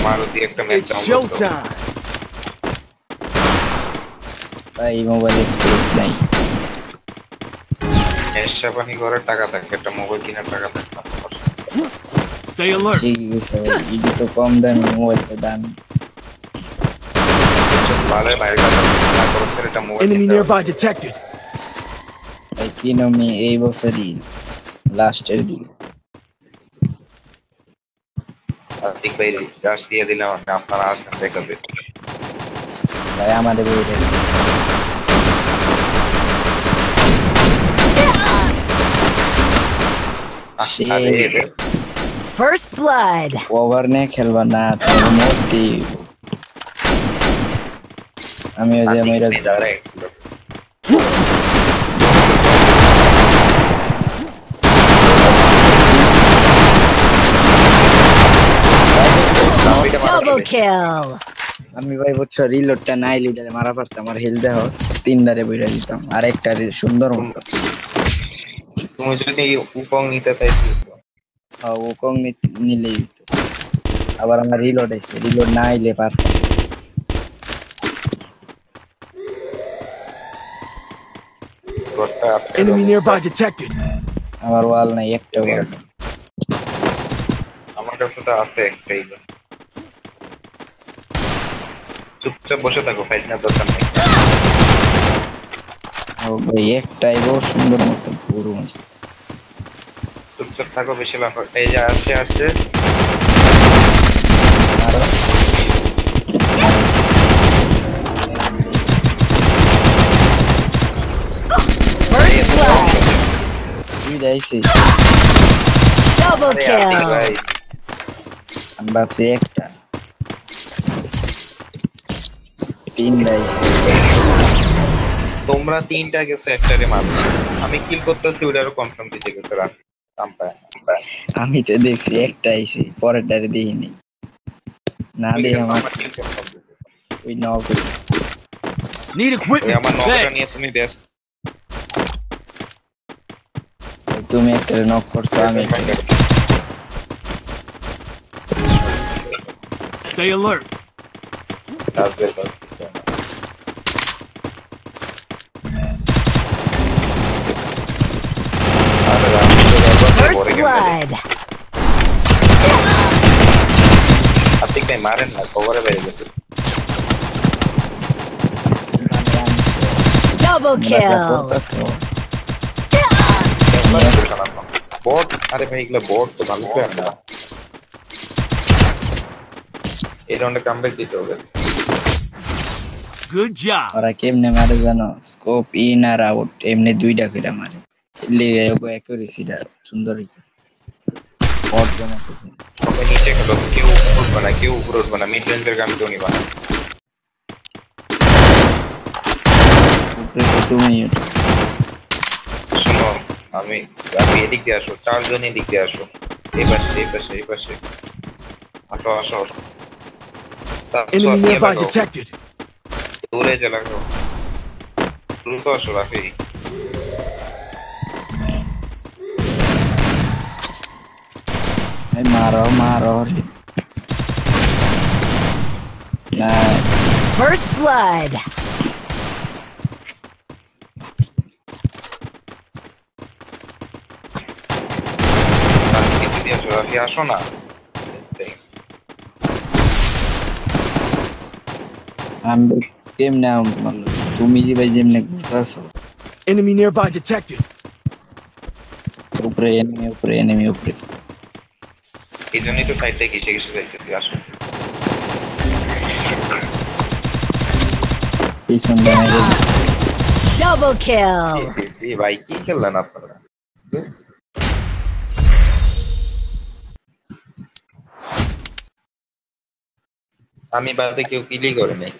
মারুতি একটা match download দাও ভাই মোবাইলে স্পেস নাই নেশা পানি করে টাকা থাকে একটা মোবাইল কেনার টাকা থাকে না Stay alert. ঠিক আছে ভাই এটা তো কম দামি মোবাইল তো দামি ভালো ভাইটা না করেছে এটা মোবাইল Enemy nearby detected. ভাই কিনমি এই বছরই লাস্টের দিকে আতিক ভাই গাছ দিয়ে দিলাম আপনারা আসেন দেখাবে ভাই আমাদের বইটা First blood. ওভার নে খেলবা না তোর মতি আমি ওই যে মেরা Double kill. আমি ভাই বুঝছো রিলোডটা নাই লিডারে মারা পারতাম আমার হিল দেহ তিনবারে বইরা দিতাম আর একটা সুন্দর মতো তুমি যদি উপং নিতে চাই হ্যাঁ ও কম নিলেই আবার আমার রিলোড আছে রিলোড না আইলে পারতাম Enemy nearby detected. আমার ওয়াল নাই একটা ওয়াল আমার কাছে তো আছে একটাই চুপচাপ বসে থাকো ফাইট না দরকার নেই ও ভাই একটাই বহু সুন্দর মতো পুরো চুপচাপ থাকো বেশি লাফ এই যে আছে First blood. কি যাইছে Double kill. আমি ভাবছি একটা তিন যাইছে তোমরা তিনটা গেছে একটারে মারছো আমি কিল করতেছি ওটারও কনফার্ম দিতে গেছে রাখ আমি তো দেখছি একটা আইছে পরেরটারে দেখিনি না দেখে আমার ওই নাও করে Need equipment. আমার নকটা নিয়ে তুমি ব্যস্ত তুমি একটা নক করছো আমি Stay alert. First blood. Atik ভাই মারেন না কভারে বেরিয়ে গেছে Double kill. বট আরে ভাই এগুলো বট তো ভালো প্লেয়ার না এই রাউন্ডে কামব্যাক দিতে হবে Good job. ওরা কেমনে মারে জানো স্কোপ ইন আর আউট এমনি দুইটা করে মারে লিগো অ্যাকুরেসিটা সুন্দর হইছে বট জমা করছে সবাই নিচে খেলো কেউ উপর উঠবে না মিড রেঞ্জের গান কেউ নিবা না উপরে তো তুমি শোনো আমি এদিক দিয়ে আসো চারজন এদিক দিয়ে আসো এই পাশে আসো Enemy nearby detected. দূরে চলে গেল দ্রুত আসো রাফি এই মারো না First blood. রাফি আসো না আমি কেমনে তুমি যে ভাই যেমনে ঘুরতাছো Enemy nearby detected. উপরে এনিমি এই জন্যই তো সাইডে ঘেসে যাইতেছি আসো পিছন দিয়ে Double kill. ভাই কি খেললেন আপনারা আমি বাদে কেউ কিলই করে নাই